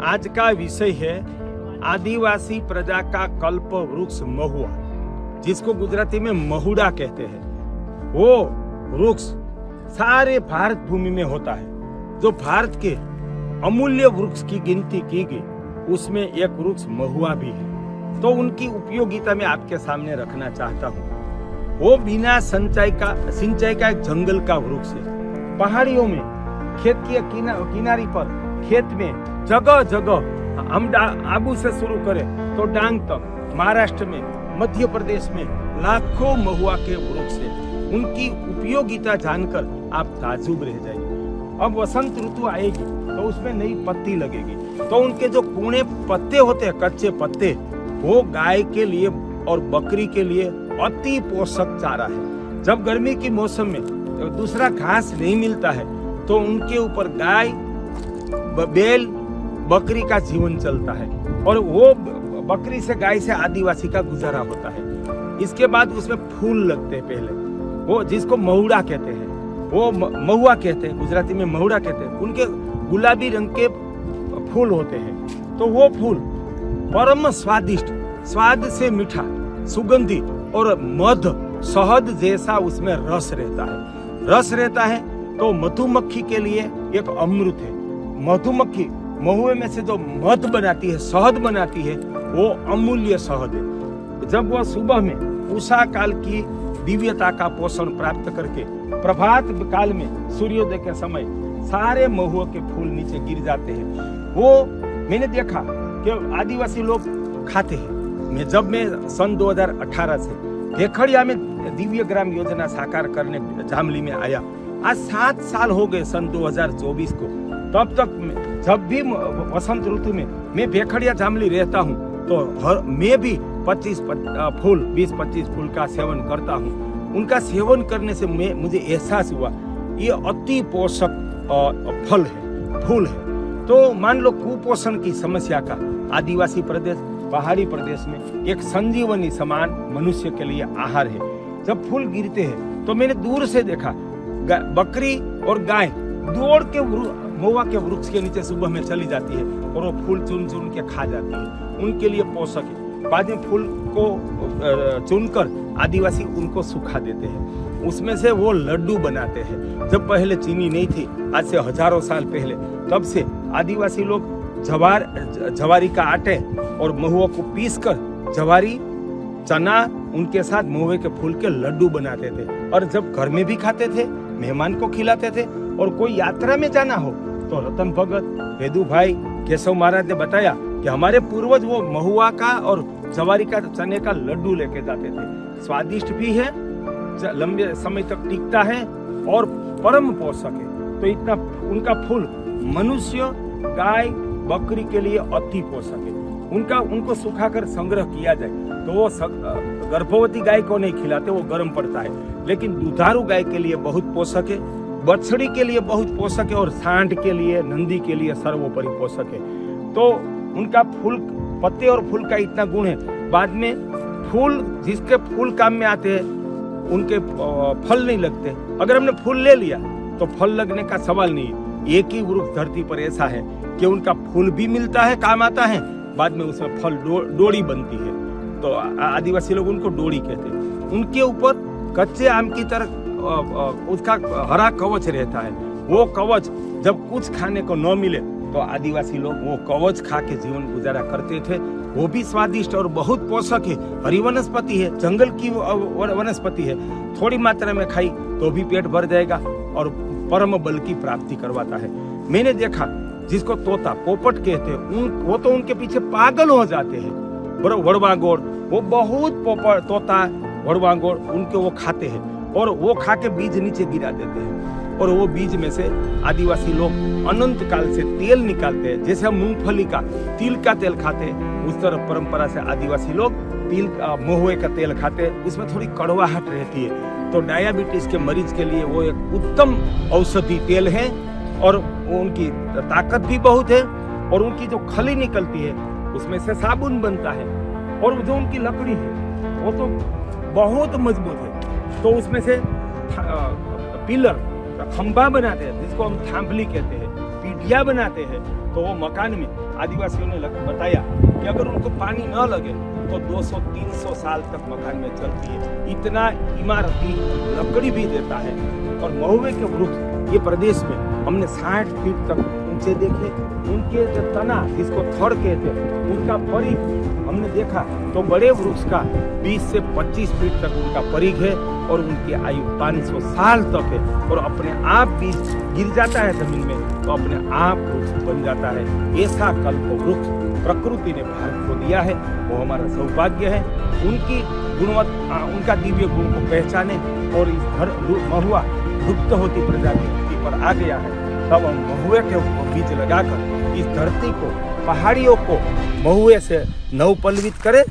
आज का विषय है आदिवासी प्रजा का कल्प वृक्ष महुआ, जिसको गुजराती में महुड़ा कहते हैं। वो वृक्ष सारे भारत भूमि में होता है। जो भारत के अमूल्य वृक्ष की गिनती की गई उसमें एक वृक्ष महुआ भी है। तो उनकी उपयोगिता मैं आपके सामने रखना चाहता हूँ। वो बिना सिंचाई का एक जंगल का वृक्ष है। पहाड़ियों में, खेत की किनारी पर, खेत में जगह जगह, हम आबू से शुरू करें तो डांग तक, महाराष्ट्र में, मध्य प्रदेश में लाखों महुआ के वृक्ष हैं। उनकी उपयोगिता जानकर आप ताजुब रह जाएंगे। अब वसंत ऋतु आएगी तो उसमें नई पत्ती लगेगी, तो उनके जो कूणे पत्ते होते हैं, कच्चे पत्ते, वो गाय के लिए और बकरी के लिए अति पोषक चारा है। जब गर्मी की मौसम में दूसरा घास नहीं मिलता है तो उनके ऊपर गाय, बैल, बकरी का जीवन चलता है, और वो बकरी से, गाय से आदिवासी का गुजारा होता है। इसके बाद उसमें फूल लगते हैं पहले, वो जिसको महुड़ा कहते हैं, वो महुआ कहते हैं, गुजराती में महुड़ा कहते हैं। उनके गुलाबी रंग के फूल होते हैं। तो वो फूल परम स्वादिष्ट, स्वाद से मीठा, सुगंधी और मध, शहद जैसा उसमें रस रहता है। रस रहता है तो मधुमक्खी के लिए एक अमृत है। मधुमक्खी महुए में से जो मध बनाती है, शहद बनाती है, वो अमूल्य शहद है। जब वह सुबह में उषा काल की दिव्यता का पोषण प्राप्त करके प्रभात काल में सूर्योदय के समय सारे महुआ के फूल नीचे गिर जाते हैं, वो मैंने देखा कि आदिवासी लोग खाते हैं। जब मैं सन 2018 से भेखड़िया में दिव्य ग्राम योजना साकार करने जामली में आया, आज 7 साल हो गए सन 2024 को। तब तक जब भी वसंत ऋतु में मैं भेखड़िया जामली रहता हूँ तो मैं भी 20-25 फूल का सेवन करता हूँ। उनका सेवन करने से मुझे एहसास हुआ ये अति पोषक फल है, फूल है। तो मान लो कुपोषण की समस्या का आदिवासी प्रदेश, पहाड़ी प्रदेश में एक संजीवनी समान मनुष्य के लिए आहार है। जब फूल गिरते हैं तो मैंने दूर से देखा बकरी और गाय दौड़ के महुआ के वृक्ष के नीचे सुबह में चली जाती है और वो फूल चुन चुन के खा जाती है। उनके लिए पोषक है। बाद में फूल को चुनकर आदिवासी उनको सुखा देते हैं, उसमें से वो लड्डू बनाते हैं। जब पहले चीनी नहीं थी, आज से हजारों साल पहले, तब से आदिवासी लोग जवारी का आटे और महुआ को पीसकर जवारी, चना, उनके साथ महुए के फूल के लड्डू बनाते थे। और जब घर में भी खाते थे, मेहमान को खिलाते थे। और कोई यात्रा में जाना हो तो रतन भगत, वेदू भाई, केशव महाराज ने बताया कि हमारे पूर्वज वो महुआ का और जवारी का, चने का लड्डू लेके जाते थे। स्वादिष्ट भी है, लंबे समय तक टिकता है और परम पोषक है। तो इतना उनका फूल मनुष्य, गाय, बकरी के लिए अति पोषक है। उनको सुखाकर संग्रह किया जाए तो वो गर्भवती गाय को नहीं खिलाते, वो गर्म पड़ता है। लेकिन दुधारू गाय के लिए बहुत पोषक है, बछड़ी के लिए बहुत पोषक है, और सांड के लिए, नंदी के लिए सर्वोपरि पोषक है। तो उनका फूल, पत्ते और फूल का इतना गुण है। बाद में फूल, जिसके फूल काम में आते हैं उनके फल नहीं लगते। अगर हमने फूल ले लिया तो फल लगने का सवाल नहीं है। एक ही वृक्ष धरती पर ऐसा है कि उनका फूल भी मिलता है, काम आता है, बाद में उसमें फल डोरी बनती है। तो आदिवासी लोग उनको डोरी कहते हैं। उनके ऊपर कच्चे आम की तरह उसका हरा कवच रहता है। वो कवच जब कुछ खाने को न मिले तो आदिवासी लोग वो कवच खा के जीवन गुजारा करते थे। वो भी स्वादिष्ट और बहुत पोषक है। हरी वनस्पति है, जंगल की वनस्पति है। थोड़ी मात्रा में खाई तो भी पेट भर जाएगा और परम बल की प्राप्ति करवाता है। मैंने देखा जिसको तोता, पोपट कहते हैं, वो तो उनके पीछे पागल हो जाते हैं। वड़वागोड़, वो बहुत पोपट, तोता, वड़वागोड़, उनके वो खाते हैं और वो खा के बीज नीचे गिरा देते हैं। और वो बीज में से आदिवासी लोग अनंत काल से तेल निकालते हैं। जैसे हम मूंगफली का, तिल का तेल खाते हैं, उस तरह परंपरा से आदिवासी लोग महुए का तेल खाते हैं। उसमें थोड़ी कड़वाहट रहती है, तो डायबिटीज के मरीज के लिए वो एक उत्तम औषधि तेल है। और उनकी ताकत भी बहुत है। और उनकी जो खली निकलती है उसमें से साबुन बनता है। और जो उनकी लकड़ी है वो तो बहुत मजबूत है। तो उसमें से पिलर, खंभा बनाते हैं, जिसको हम थांभली कहते हैं, पीढ़िया बनाते हैं। तो वो मकान में आदिवासियों ने बताया कि अगर उनको पानी न लगे तो 200-300 साल तक मकान में चलती है। इतना इमारती लकड़ी भी देता है। और महुए के वृक्ष ये प्रदेश में हमने 60 फीट तक ऊंचे देखे। उनके जो तना, जिसको थड़ कहते हैं, उनका परिघ हमने देखा तो बड़े वृक्ष का 20 से 25 फीट तक उनका परिघ है और उनकी आयु 500 साल तक है। और अपने आप भी गिर जाता है जमीन में तो अपने आप वृक्ष बन जाता है। ऐसा कल्प वृक्ष प्रकृति ने भारत को दिया है, वो हमारा सौभाग्य है। उनकी गुणवत्ता, उनका दिव्य गुण को पहचाने और इस महुआ लुप्त होती प्रजाति पर आ गया है, तब हम महुए के ऊपर बीज लगाकर इस धरती को, पहाड़ियों को महुए से नवपल्लवित करें